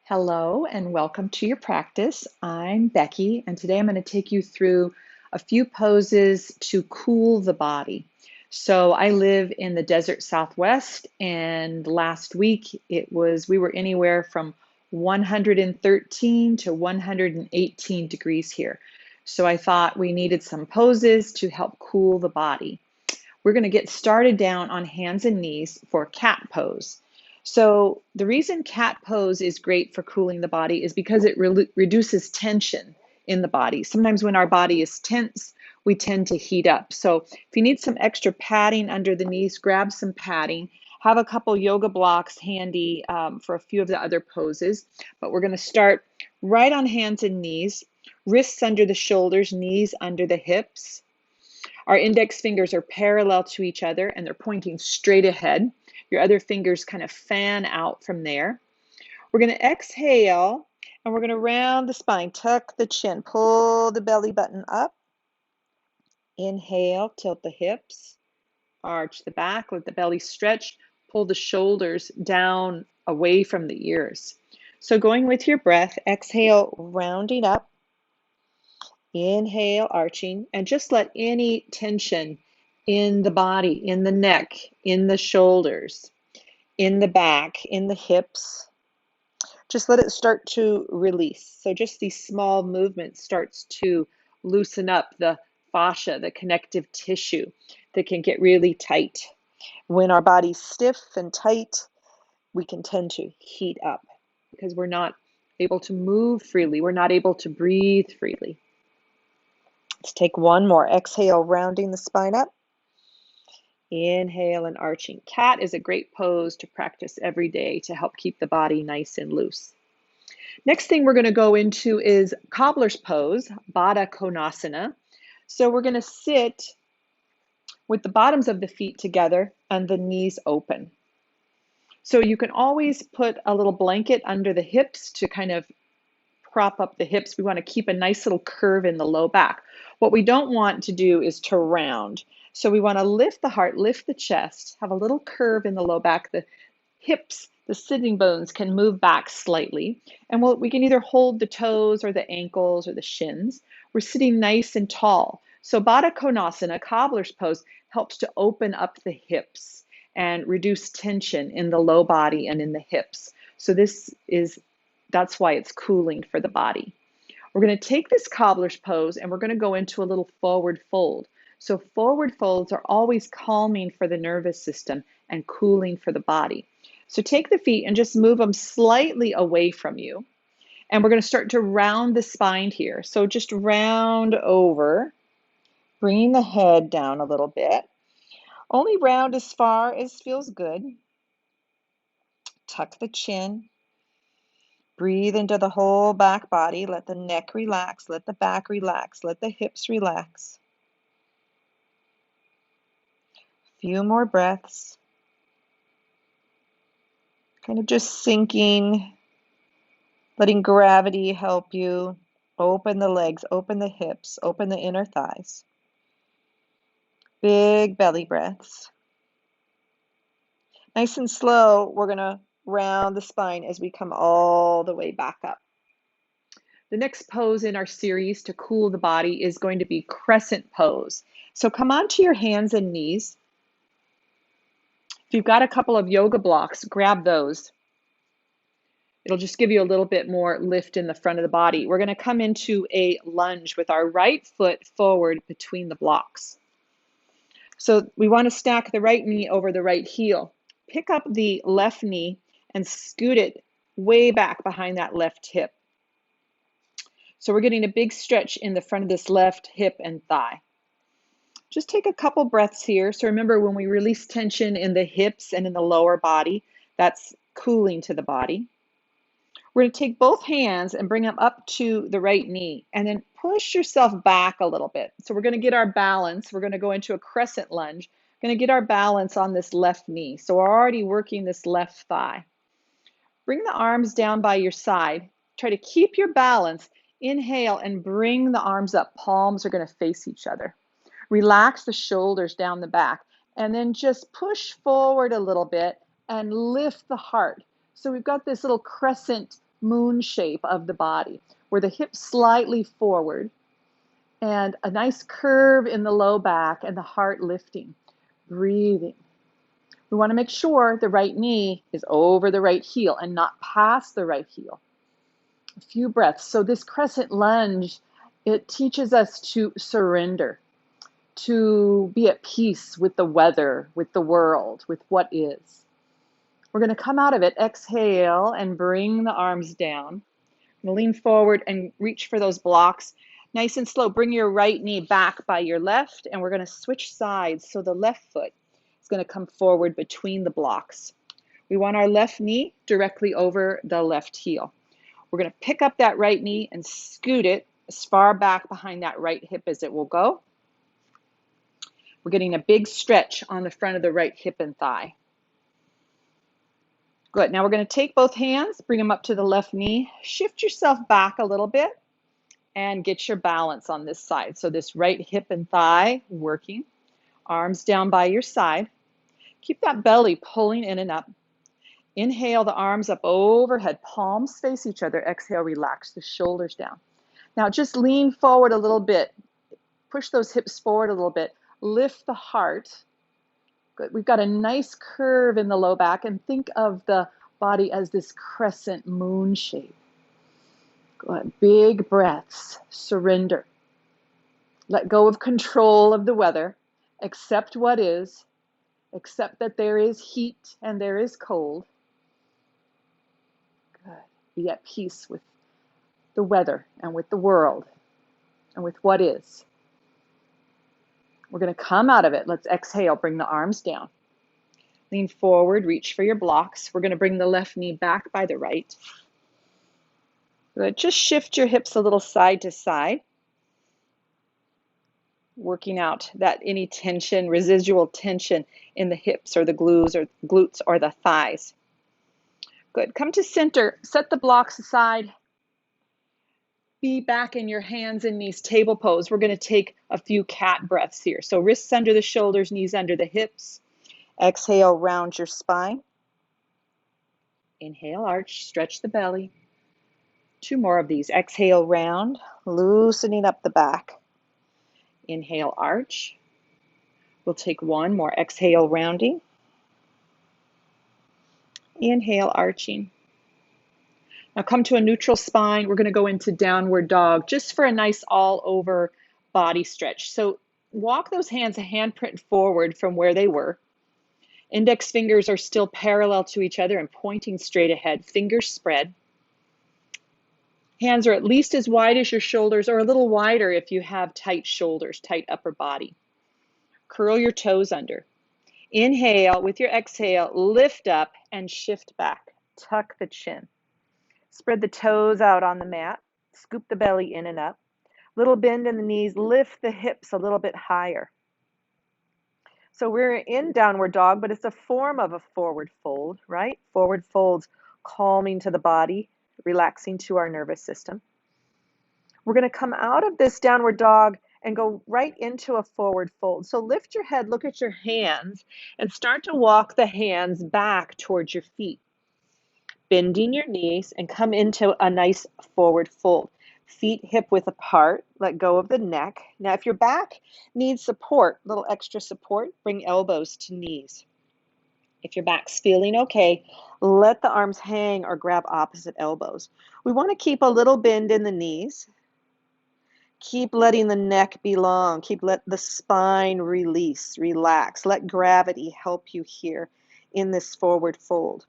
Hello and welcome to your practice. I'm Becky, and today I'm going to take you through a few poses to cool the body. So I live in the desert Southwest, and last week we were anywhere from 113 to 118 degrees here. So I thought we needed some poses to help cool the body. We're going to get started down on hands and knees for cat pose. So the reason cat pose is great for cooling the body is because it reduces tension in the body. Sometimes when our body is tense, we tend to heat up. So if you need some extra padding under the knees, grab some padding. Have a couple yoga blocks handy for a few of the other poses. But we're going to start right on hands and knees, wrists under the shoulders, knees under the hips. Our index fingers are parallel to each other and they're pointing straight ahead. Your other fingers kind of fan out from there. We're going to exhale and we're going to round the spine, tuck the chin, pull the belly button up. Inhale, tilt the hips, arch the back, let the belly stretch, pull the shoulders down away from the ears. So going with your breath, exhale, rounding up. Inhale, arching, and just let any tension in the body, in the neck, in the shoulders, in the back, in the hips, just let it start to release. So just these small movements starts to loosen up the fascia, the connective tissue that can get really tight. When our body's stiff and tight, we can tend to heat up because we're not able to move freely. We're not able to breathe freely. Let's take one more. Exhale, rounding the spine up. Inhale and arching. Cat is a great pose to practice every day to help keep the body nice and loose. Next thing we're going to go into is Cobblers Pose, Baddha Konasana. So we're going to sit with the bottoms of the feet together and the knees open. So you can always put a little blanket under the hips to kind of prop up the hips. We want to keep a nice little curve in the low back. What we don't want to do is to round. So we want to lift the heart, lift the chest, have a little curve in the low back. The hips, the sitting bones can move back slightly. And we can either hold the toes or the ankles or the shins. We're sitting nice and tall. So Baddha Konasana, Cobbler's Pose, helps to open up the hips and reduce tension in the low body and in the hips. So that's why it's cooling for the body. We're going to take this cobbler's pose and we're going to go into a little forward fold. So forward folds are always calming for the nervous system and cooling for the body. So take the feet and just move them slightly away from you. And we're going to start to round the spine here. So just round over, bringing the head down a little bit. Only round as far as feels good. Tuck the chin. Breathe into the whole back body. Let the neck relax. Let the back relax. Let the hips relax. A few more breaths. Kind of just sinking, letting gravity help you. Open the legs, open the hips, open the inner thighs. Big belly breaths. Nice and slow, we're going to round the spine as we come all the way back up. The next pose in our series to cool the body is going to be Crescent Pose. So come onto your hands and knees. If you've got a couple of yoga blocks, grab those. It'll just give you a little bit more lift in the front of the body. We're going to come into a lunge with our right foot forward between the blocks. So we want to stack the right knee over the right heel. Pick up the left knee and scoot it way back behind that left hip. So we're getting a big stretch in the front of this left hip and thigh. Just take a couple breaths here. So remember, when we release tension in the hips and in the lower body, that's cooling to the body. We're going to take both hands and bring them up to the right knee and then push yourself back a little bit. So we're going to get our balance. We're going to go into a crescent lunge. Going to get our balance on this left knee. So we're already working this left thigh. Bring the arms down by your side. Try to keep your balance. Inhale and bring the arms up. Palms are going to face each other. Relax the shoulders down the back. And then just push forward a little bit and lift the heart. So we've got this little crescent moon shape of the body, where the hips slightly forward and a nice curve in the low back and the heart lifting, breathing. We want to make sure the right knee is over the right heel and not past the right heel. A few breaths. So this crescent lunge, it teaches us to surrender, to be at peace with the weather, with the world, with what is. We're going to come out of it, exhale, and bring the arms down. Lean forward and reach for those blocks. Nice and slow. Bring your right knee back by your left, and we're going to switch sides. So the left foot is going to come forward between the blocks. We want our left knee directly over the left heel. We're going to pick up that right knee and scoot it as far back behind that right hip as it will go. We're getting a big stretch on the front of the right hip and thigh. Good. Now we're going to take both hands, bring them up to the left knee, shift yourself back a little bit, and get your balance on this side. So this right hip and thigh working, arms down by your side. Keep that belly pulling in and up. Inhale the arms up overhead, palms face each other. Exhale, relax the shoulders down. Now just lean forward a little bit. Push those hips forward a little bit. Lift the heart. Good. We've got a nice curve in the low back, and think of the body as this crescent moon shape. Good. Big breaths. Surrender. Let go of control of the weather. Accept what is. Accept that there is heat and there is cold. Good. Be at peace with the weather and with the world and with what is. We're going to come out of it. Let's exhale. Bring the arms down. Lean forward. Reach for your blocks. We're going to bring the left knee back by the right. Good. Just shift your hips a little side to side. Working out that any tension, residual tension in the hips or the glutes or the thighs. Good. Come to center. Set the blocks aside. Be back in your hands and knees, table pose. We're going to take a few cat breaths here. So wrists under the shoulders, knees under the hips. Exhale, round your spine. Inhale, arch, stretch the belly. 2 more of these. Exhale, round, loosening up the back. Inhale, arch. We'll take 1 more. Exhale, rounding. Inhale, arching. Now come to a neutral spine. We're going to go into downward dog just for a nice all over body stretch. So walk those hands a handprint forward from where they were. Index fingers are still parallel to each other and pointing straight ahead. Fingers spread. Hands are at least as wide as your shoulders or a little wider if you have tight shoulders, tight upper body. Curl your toes under. Inhale, with your exhale, lift up and shift back. Tuck the chin. Spread the toes out on the mat. Scoop the belly in and up. Little bend in the knees. Lift the hips a little bit higher. So we're in downward dog, but it's a form of a forward fold, right? Forward folds calming to the body, relaxing to our nervous system. We're going to come out of this downward dog and go right into a forward fold. So lift your head, look at your hands, and start to walk the hands back towards your feet. Bending your knees and come into a nice forward fold. Feet hip width apart, let go of the neck. Now if your back needs support, a little extra support, bring elbows to knees. If your back's feeling okay, let the arms hang or grab opposite elbows. We want to keep a little bend in the knees. Keep letting the neck be long. Let the spine release, relax. Let gravity help you here in this forward fold.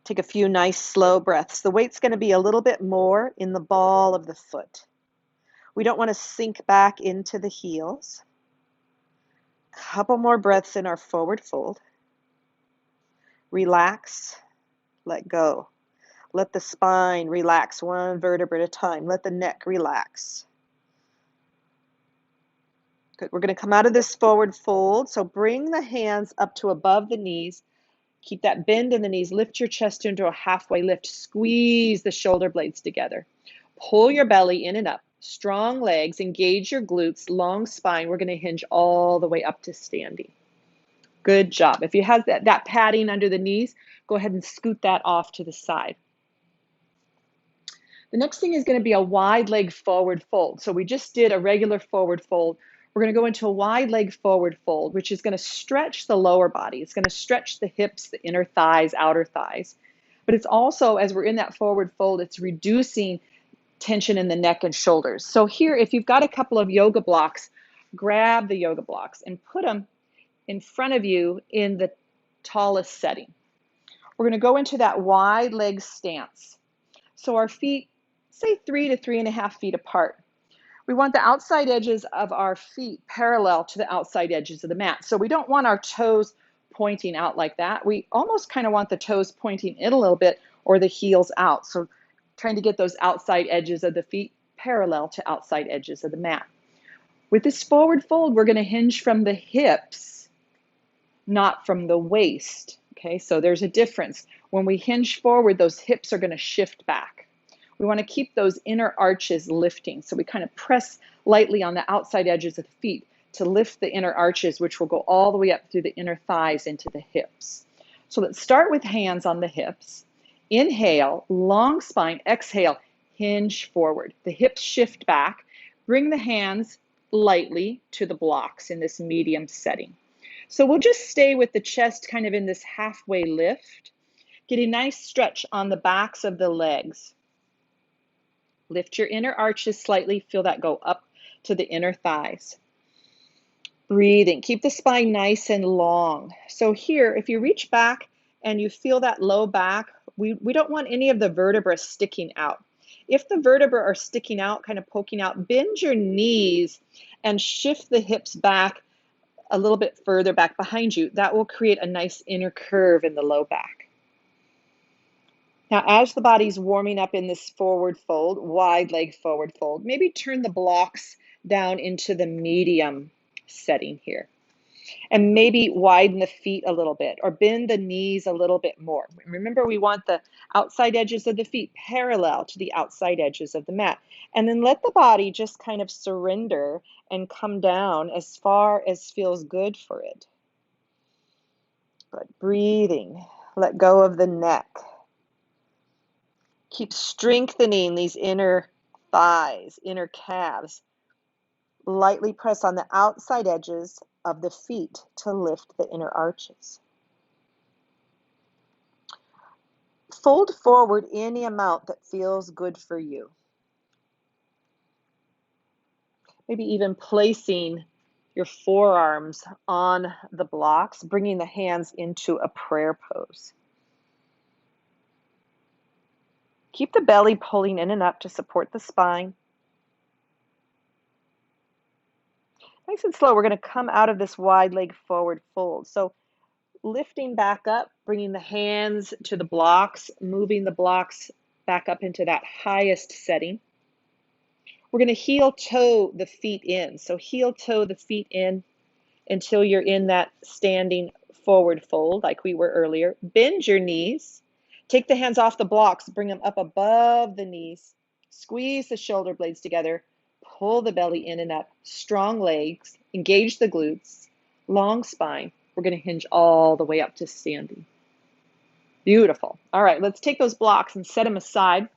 Take a few nice slow breaths. The weight's going to be a little bit more in the ball of the foot. We don't want to sink back into the heels. Couple more breaths in our forward fold. Relax, let go. Let the spine relax 1 vertebra at a time. Let the neck relax. Good. We're going to come out of this forward fold. So bring the hands up to above the knees. Keep that bend in the knees. Lift your chest into a halfway lift. Squeeze the shoulder blades together. Pull your belly in and up. Strong legs. Engage your glutes. Long spine. We're going to hinge all the way up to standing. Good job. If you have that padding under the knees, go ahead and scoot that off to the side. The next thing is going to be a wide leg forward fold. So we just did a regular forward fold. We're going to go into a wide leg forward fold, which is going to stretch the lower body. It's going to stretch the hips, the inner thighs, outer thighs. But it's also, as we're in that forward fold, it's reducing tension in the neck and shoulders. So here, if you've got a couple of yoga blocks, grab the yoga blocks and put them in front of you in the tallest setting. We're going to go into that wide leg stance. So our feet, say 3 to 3.5 feet apart. We want the outside edges of our feet parallel to the outside edges of the mat. So we don't want our toes pointing out like that. We almost kind of want the toes pointing in a little bit or the heels out. So trying to get those outside edges of the feet parallel to outside edges of the mat. With this forward fold, we're going to hinge from the hips, not from the waist. Okay, so there's a difference. When we hinge forward, those hips are going to shift back. We want to keep those inner arches lifting. So we kind of press lightly on the outside edges of the feet to lift the inner arches, which will go all the way up through the inner thighs into the hips. So let's start with hands on the hips. Inhale, long spine. Exhale, hinge forward. The hips shift back. Bring the hands lightly to the blocks in this medium setting. So we'll just stay with the chest kind of in this halfway lift. Get a nice stretch on the backs of the legs. Lift your inner arches slightly. Feel that go up to the inner thighs. Breathing. Keep the spine nice and long. So here, if you reach back and you feel that low back, we don't want any of the vertebrae sticking out. If the vertebrae are sticking out, kind of poking out, bend your knees and shift the hips back a little bit further back behind you. That will create a nice inner curve in the low back. Now, as the body's warming up in this forward fold, wide leg forward fold, maybe turn the blocks down into the medium setting here. And maybe widen the feet a little bit or bend the knees a little bit more. Remember, we want the outside edges of the feet parallel to the outside edges of the mat. And then let the body just kind of surrender and come down as far as feels good for it. Good. Breathing. Let go of the neck. Keep strengthening these inner thighs, inner calves. Lightly press on the outside edges of the feet to lift the inner arches. Fold forward any amount that feels good for you. Maybe even placing your forearms on the blocks, bringing the hands into a prayer pose. Keep the belly pulling in and up to support the spine. Nice and slow, we're going to come out of this wide leg forward fold. So lifting back up, bringing the hands to the blocks, moving the blocks back up into that highest setting. We're going to heel toe the feet in. So heel toe the feet in until you're in that standing forward fold like we were earlier. Bend your knees. Take the hands off the blocks, bring them up above the knees. Squeeze the shoulder blades together. Pull the belly in and up. Strong legs. Engage the glutes. Long spine. We're going to hinge all the way up to standing. Beautiful. All right, let's take those blocks and set them aside.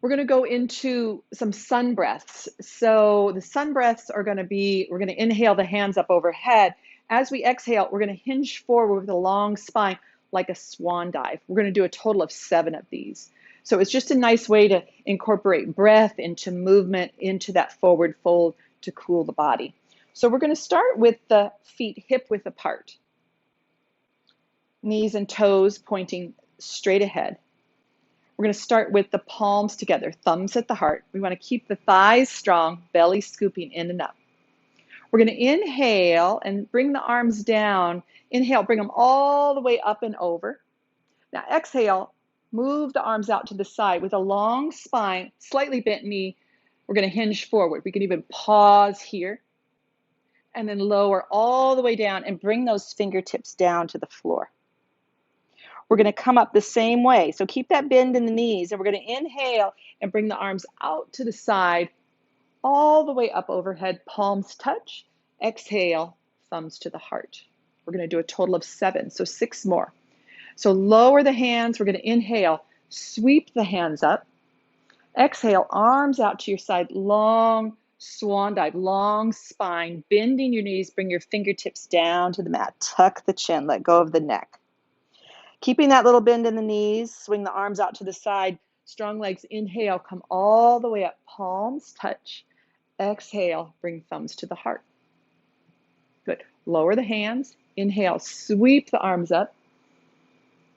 We're going to go into some sun breaths. So the sun breaths are going to be, we're going to inhale the hands up overhead. As we exhale, we're going to hinge forward with a long spine like a swan dive. We're going to do a total of 7 of these. So it's just a nice way to incorporate breath into movement, into that forward fold to cool the body. So we're going to start with the feet hip width apart. Knees and toes pointing straight ahead. We're going to start with the palms together, thumbs at the heart. We want to keep the thighs strong, belly scooping in and up. We're going to inhale and bring the arms down. Inhale, bring them all the way up and over. Now exhale, move the arms out to the side with a long spine, slightly bent knee. We're going to hinge forward. We can even pause here and then lower all the way down and bring those fingertips down to the floor. We're going to come up the same way. So keep that bend in the knees, and we're going to inhale and bring the arms out to the side, all the way up overhead, palms touch. Exhale, thumbs to the heart. We're going to do a total of 7, so 6 more. So lower the hands. We're going to inhale, Sweep the hands up. Exhale, arms out to your side, long swan dive, long spine, bending your knees, bring your fingertips down to the mat. Tuck the chin, let go of the neck. Keeping that little bend in the knees, swing the arms out to the side, strong legs. Inhale, come all the way up, palms touch. Exhale, bring thumbs to the heart. Good. Lower the hands. Inhale, sweep the arms up.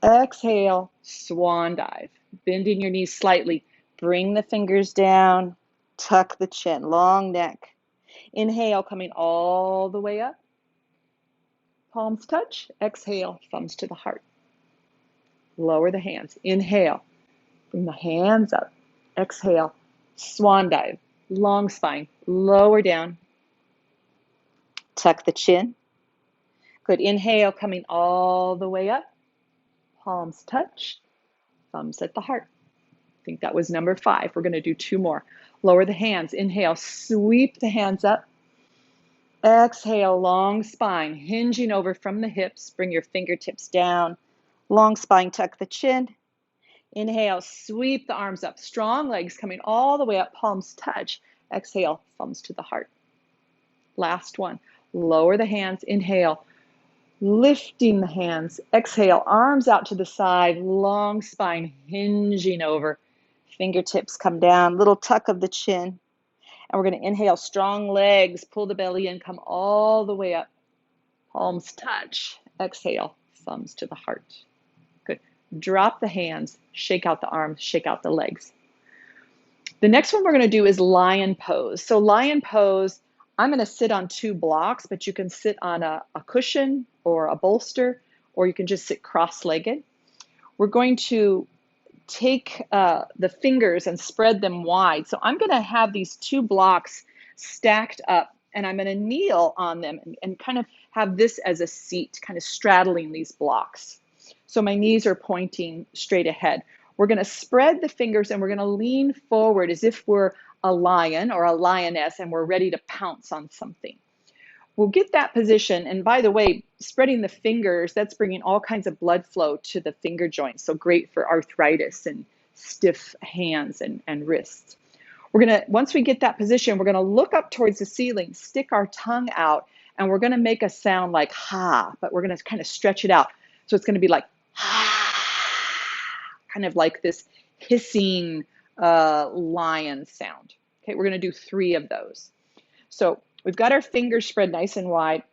Exhale, swan dive. Bending your knees slightly. Bring the fingers down. Tuck the chin, long neck. Inhale, coming all the way up. Palms touch. Exhale, thumbs to the heart. Lower the hands. Inhale, bring the hands up. Exhale, swan dive. Long spine. Lower down. Tuck the chin. Good. Inhale, coming all the way up. Palms touch. Thumbs at the heart. I think that was number 5. We're going to do 2 more. Lower the hands. Inhale, sweep the hands up. Exhale, long spine, hinging over from the hips. Bring your fingertips down. Long spine, tuck the chin. Inhale, sweep the arms up. Strong legs coming all the way up. Palms touch. Exhale, thumbs to the heart. Last one. Lower the hands. Inhale, lifting the hands. Exhale, arms out to the side. Long spine, hinging over. Fingertips come down, little tuck of the chin. And we're going to inhale, strong legs, pull the belly in, come all the way up. Palms touch. Exhale, thumbs to the heart. Good. Drop the hands, shake out the arms, shake out the legs. The next one we're going to do is lion pose. So lion pose, I'm going to sit on 2 blocks, but you can sit on a cushion or a bolster, or you can just sit cross-legged. We're going to take the fingers and spread them wide. So I'm going to have these 2 blocks stacked up, and I'm going to kneel on them and kind of have this as a seat, kind of straddling these blocks. So my knees are pointing straight ahead. We're going to spread the fingers and we're going to lean forward as if we're a lion or a lioness and we're ready to pounce on something. We'll get that position, and by the way, spreading the fingers, that's bringing all kinds of blood flow to the finger joints, so great for arthritis and stiff hands and wrists. We're going to, once we get that position, we're going to look up towards the ceiling, stick our tongue out, and we're going to make a sound like ha, but we're going to kind of stretch it out. So it's going to be like ha, kind of like this hissing lion sound. Okay, we're going to do 3 of those. So we've got our fingers spread nice and wide.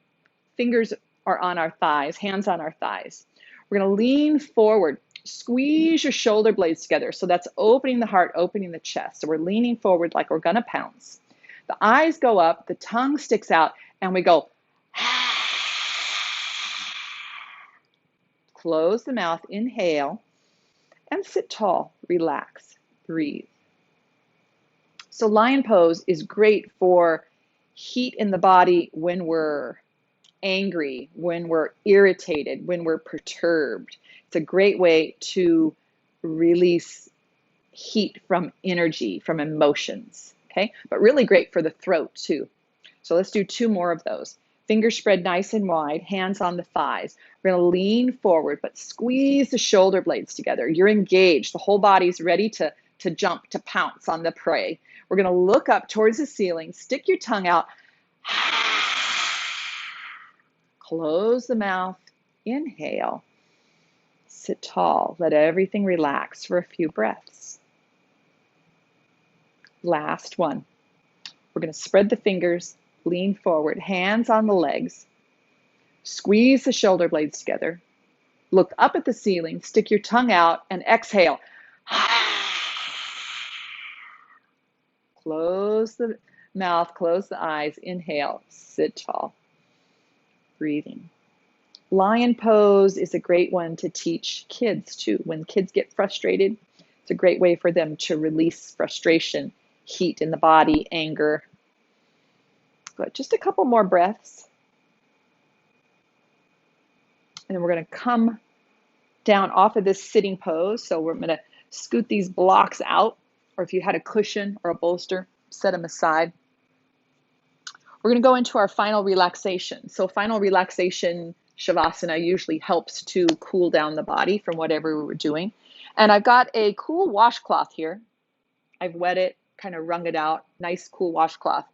Fingers are on our thighs, hands on our thighs. We're going to lean forward. Squeeze your shoulder blades together. So that's opening the heart, opening the chest. So we're leaning forward like we're going to pounce. The eyes go up, the tongue sticks out, and we go. Close the mouth, inhale, and sit tall. Relax, breathe. So lion pose is great for heat in the body when we're angry, when we're irritated, when we're perturbed. It's a great way to release heat from energy, from emotions, okay? But really great for the throat too. So let's do 2 more of those. Fingers spread nice and wide, hands on the thighs. We're going to lean forward, but squeeze the shoulder blades together. You're engaged. The whole body's ready to jump, to pounce on the prey. We're going to look up towards the ceiling, stick your tongue out, close the mouth, inhale, sit tall, let everything relax for a few breaths. Last one. We're going to spread the fingers, lean forward, hands on the legs, squeeze the shoulder blades together, look up at the ceiling, stick your tongue out, and exhale. Close the mouth, close the eyes, inhale, sit tall, breathing. Lion pose is a great one to teach kids too. When kids get frustrated, it's a great way for them to release frustration, heat in the body, anger. Good. Just a couple more breaths. And then we're going to come down off of this sitting pose. So we're going to scoot these blocks out, or if you had a cushion or a bolster, set them aside. We're going to go into our final relaxation. So final relaxation, Shavasana, usually helps to cool down the body from whatever we were doing. And I've got a cool washcloth here. I've wet it, kind of wrung it out, nice cool washcloth,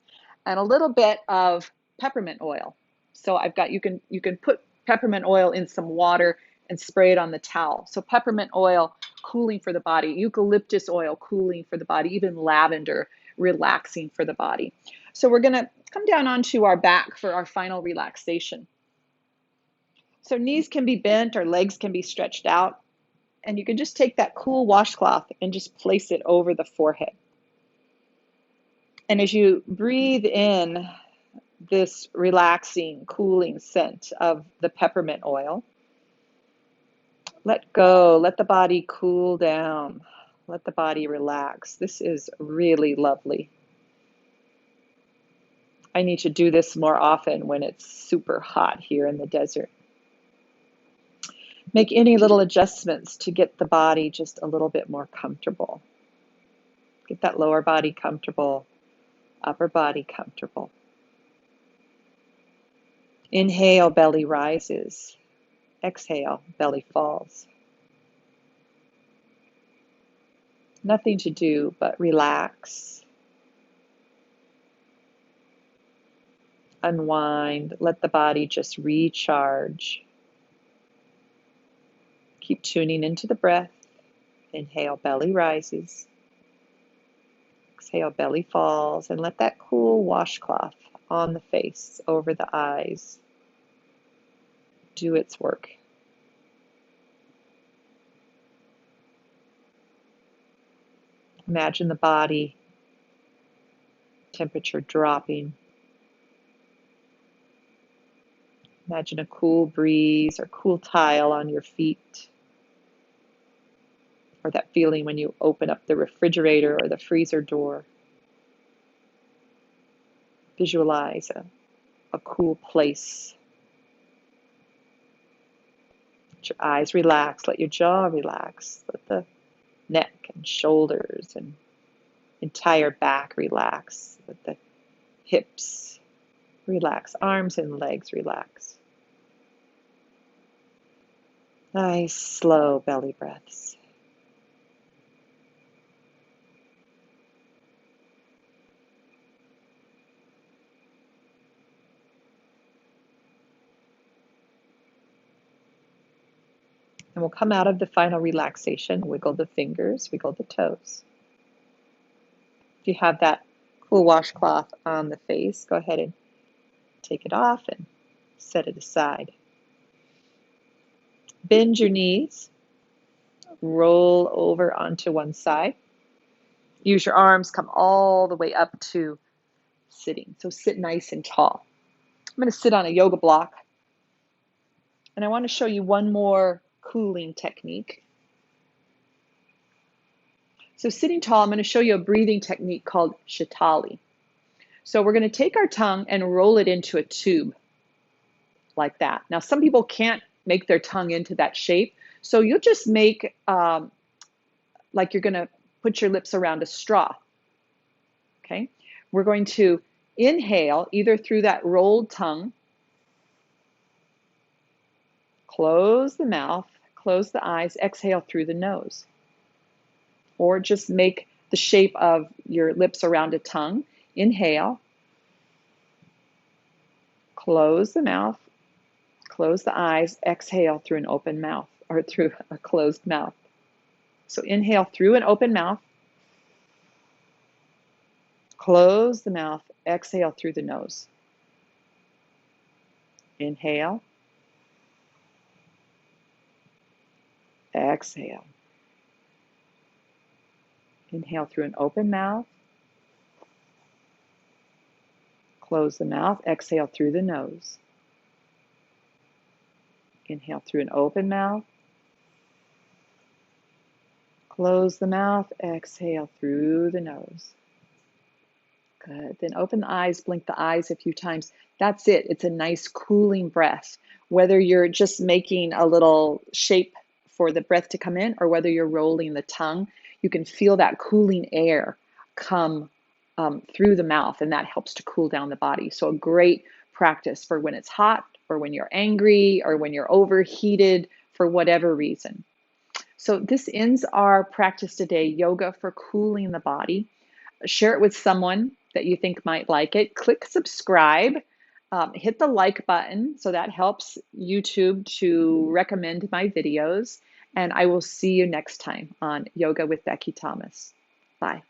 and a little bit of peppermint oil. So I've got, you can put peppermint oil in some water and spray it on the towel. So peppermint oil, cooling for the body, eucalyptus oil, cooling for the body, even lavender, relaxing for the body. So we're gonna come down onto our back for our final relaxation. So knees can be bent or legs can be stretched out. And you can just take that cool washcloth and just place it over the forehead. And as you breathe in this relaxing, cooling scent of the peppermint oil, let go, let the body cool down, let the body relax. This is really lovely. I need to do this more often when it's super hot here in the desert. Make any little adjustments to get the body just a little bit more comfortable. Get that lower body comfortable, upper body comfortable. Inhale, belly rises. Exhale, belly falls. Nothing to do but relax, unwind, let the body just recharge. Keep tuning into the breath. Inhale, belly rises. Exhale, belly falls, and let that cool washcloth on the face, over the eyes, do its work. Imagine the body temperature dropping. Imagine a cool breeze or cool tile on your feet, or that feeling when you open up the refrigerator or the freezer door. Visualize a cool place. Let your eyes relax, let your jaw relax, let the neck and shoulders and entire back relax, let the hips relax, arms and legs relax. Nice, slow belly breaths. And we'll come out of the final relaxation, wiggle the fingers, wiggle the toes. If you have that cool washcloth on the face, go ahead and take it off and set it aside. Bend your knees, roll over onto one side. Use your arms, come all the way up to sitting. So sit nice and tall. I'm going to sit on a yoga block, and I want to show you one more cooling technique. So sitting tall, I'm going to show you a breathing technique called Shitali. So we're going to take our tongue and roll it into a tube like that. Now, some people can't make their tongue into that shape, so you'll just make like you're going to put your lips around a straw. Okay? We're going to inhale either through that rolled tongue, close the mouth, close the eyes, exhale through the nose. Or just make the shape of your lips around a tongue. Inhale, close the mouth, close the eyes, exhale through an open mouth or through a closed mouth. So inhale through an open mouth, close the mouth, exhale through the nose. Inhale, exhale. Inhale through an open mouth, close the mouth, exhale through the nose. Inhale through an open mouth, close the mouth, exhale through the nose. Good. Then open the eyes, blink the eyes a few times. That's it. It's a nice cooling breath. Whether you're just making a little shape for the breath to come in or whether you're rolling the tongue, you can feel that cooling air come through the mouth, and that helps to cool down the body. So a great practice for when it's hot or when you're angry or when you're overheated for whatever reason. So this ends our practice today, yoga for cooling the body. Share it with someone that you think might like it. Click subscribe. Hit the like button so that helps YouTube to recommend my videos. And I will see you next time on Yoga with Becky Thomas. Bye.